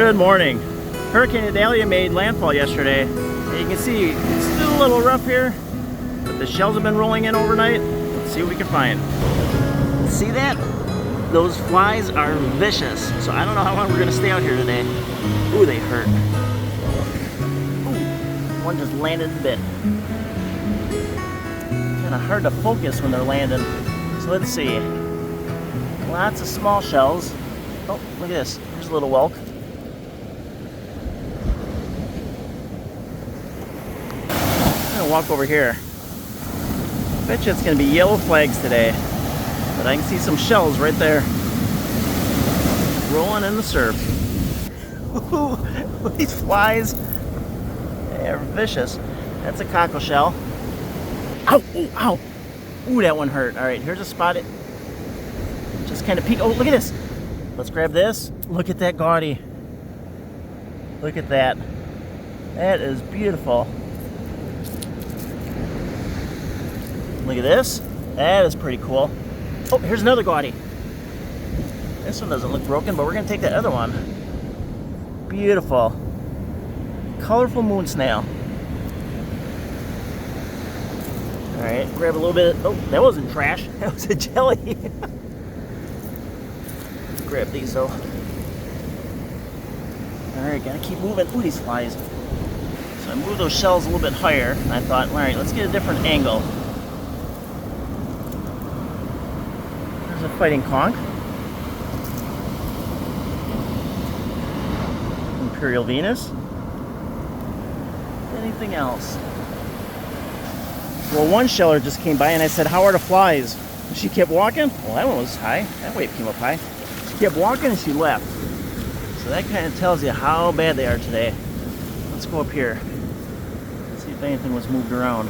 Good morning. Hurricane Idalia made landfall yesterday. And you can see it's still a little rough here, but the shells have been rolling in overnight. Let's see what we can find. See that? Those flies are vicious. So I don't know how long we're gonna stay out here today. Ooh, they hurt. Ooh, one just landed and bit. Kind of hard to focus when they're landing. So let's see. Lots of small shells. Oh, look at this. Here's a little whelk. I'm gonna walk over here. Bet you it's gonna be yellow flags today. But I can see some shells right there. Rolling in the surf. Ooh, these flies. They're vicious. That's a cockle shell. Ow! Ooh, ow! Ooh, that one hurt. Alright, here's a spot. Just kind of peek. Oh, look at this. Let's grab this. Look at that gaudy. Look at that. That is beautiful. Look at this. That is pretty cool. Oh, here's another gaudy. This one doesn't look broken, but we're going to take that other one. Beautiful. Colorful moon snail. Alright, grab a little bit. Oh, that wasn't trash. That was a jelly. Grab these though. Alright, gotta keep moving. Ooh, these flies. So I moved those shells a little bit higher, and I thought, alright, let's get a different angle. There's a fighting conch. Imperial Venus. Anything else? Well, one sheller just came by and I said, how are the flies? And she kept walking. Well, that one was high. That wave came up high. She kept walking and she left. So that kind of tells you how bad they are today. Let's go up here. See if anything was moved around.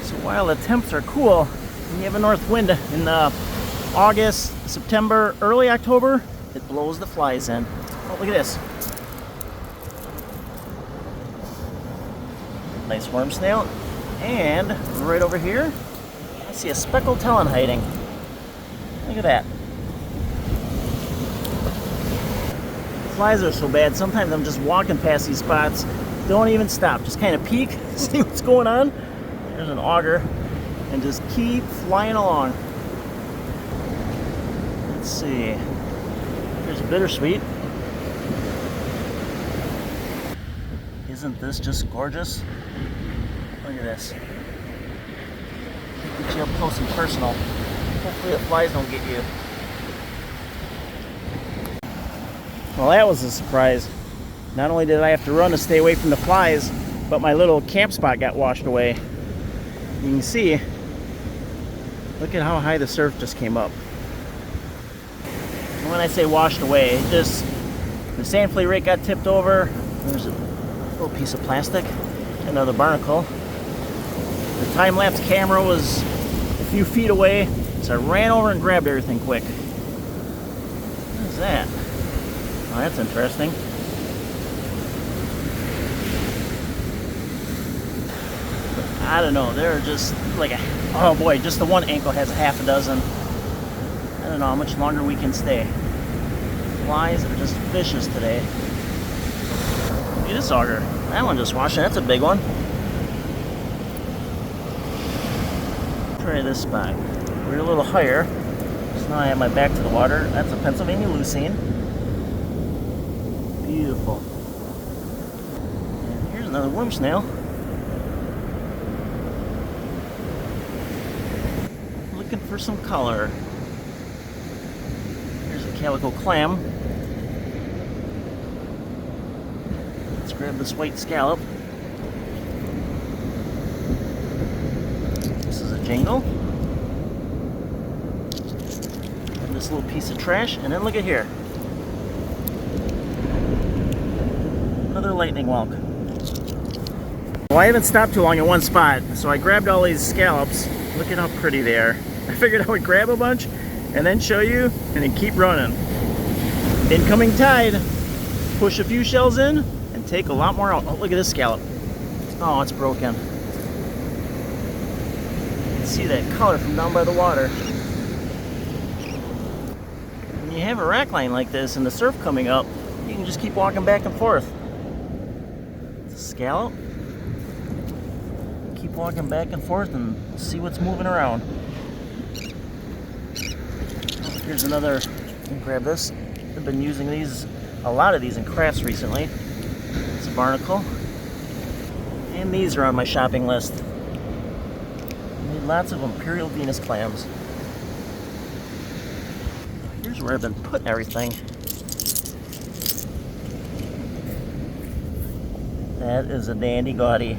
So while the temps are cool, when you have a north wind in August, September, early October, it blows the flies in. Oh, look at this. Nice worm snail. And right over here, I see a speckled talon hiding. Look at that. Flies are so bad, sometimes I'm just walking past these spots, don't even stop, just kind of peek, see what's going on. There's an auger, and just keep flying along. Let's see. Here's a bittersweet. Isn't this just gorgeous? Look at this. Get you up close and personal. Hopefully the flies don't get you. Well, that was a surprise. Not only did I have to run to stay away from the flies, but my little camp spot got washed away. You can see, look at how high the surf just came up. And when I say washed away, just the sand flea rake got tipped over. There's a little piece of plastic, another barnacle. The time-lapse camera was a few feet away, so I ran over and grabbed everything quick. What is that? Oh, that's interesting. I don't know, they're just like a, oh boy, just the one ankle has half a dozen. I don't know how much longer we can stay. Flies are just vicious today. Look at this auger. That one just washed. That's a big one. Try this spot. We're a little higher, so now I have my back to the water. That's a Pennsylvania lucine. Beautiful. And here's another worm snail. Looking for some color. Here's a calico clam. Let's grab this white scallop. This is a jingle. And this little piece of trash. And then look at here. Another lightning whelk. Well, I haven't stopped too long in one spot, so I grabbed all these scallops. Look at how pretty they are. I figured I would grab a bunch and then show you and then keep running. Incoming tide. Push a few shells in and take a lot more out. Oh, look at this scallop. Oh, it's broken. You can see that color from down by the water. when you have a rack line like this and the surf coming up, you can just keep walking back and forth. It's a scallop. Keep walking back and forth and see what's moving around. Here's another. Grab this. I've been using a lot of these in crafts recently. It's a barnacle. And these are on my shopping list. I need lots of Imperial Venus clams. Here's where I've been putting everything. That is a dandy gaudy.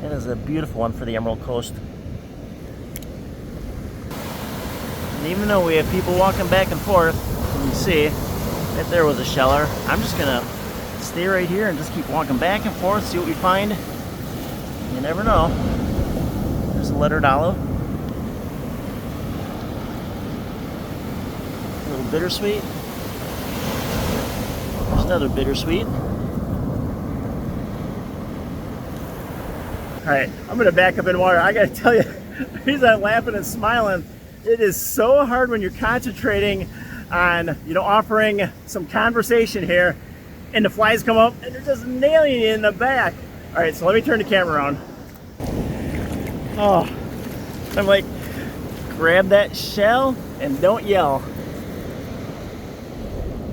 That is a beautiful one for the Emerald Coast. And even though we have people walking back and forth, you can see that there was a sheller. I'm just gonna stay right here and just keep walking back and forth, see what we find. You never know. There's a lettered olive. A little bittersweet. There's another bittersweet. Alright, I'm gonna back up in water. I gotta tell you, the reason I'm laughing and smiling, it is so hard when you're concentrating on, offering some conversation here, and the flies come up and they're just nailing you in the back. All right, so let me turn the camera around. Oh, I'm like, grab that shell and don't yell.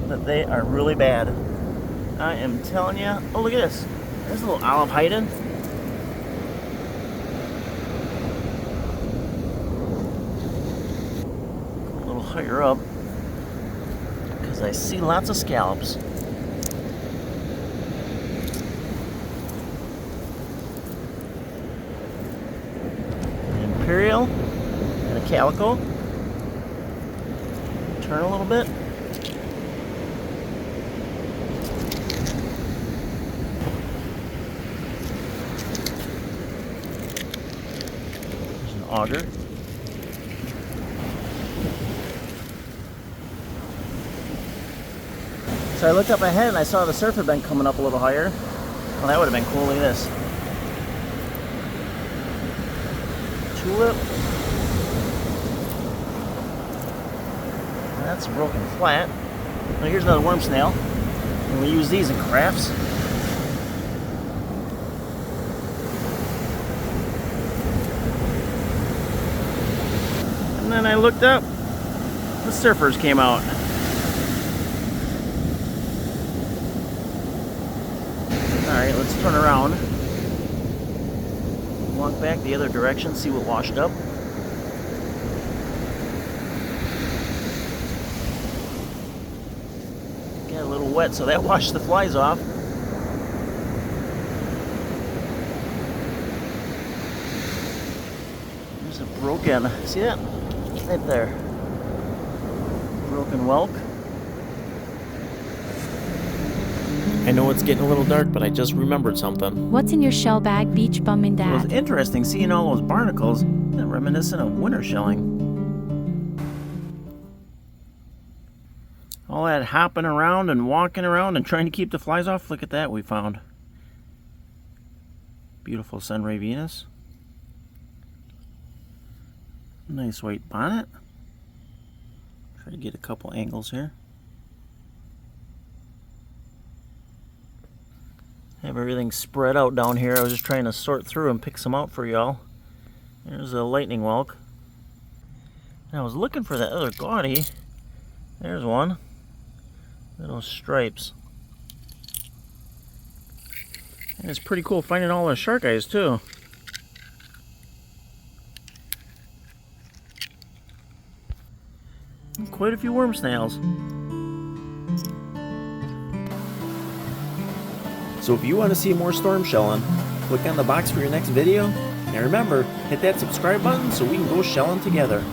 But they are really bad. I am telling you. Oh, look at this. There's a little olive hiding. Higher up because I see lots of scallops. An Imperial and a Calico. Turn a little bit. There's an auger. So I looked up ahead and I saw the surf had been coming up a little higher. Well, that would have been cool. Look at this. Tulip. That's a broken flat. Now here's another worm snail. And we use these in crafts. And then I looked up. The surfers came out. Alright, let's turn around. Walk back the other direction, see what washed up. Got a little wet, so that washed the flies off. There's a broken, see that? Right there. Broken whelk. I know it's getting a little dark, but I just remembered something. What's in your shell bag, beach bum and It was dad? interesting seeing all those barnacles. They're reminiscent of winter shelling. All that hopping around and walking around and trying to keep the flies off. Look at that we found. Beautiful sunray Venus. Nice white bonnet. Try to get a couple angles here. Have everything spread out down here. I was just trying to sort through and pick some out for y'all. There's a lightning whelk. And I was looking for that other gaudy. There's one. Little stripes. And it's pretty cool finding all the shark eyes too. Quite a few worm snails. So if you want to see more storm shelling, click on the box for your next video. And remember, hit that subscribe button so we can go shelling together.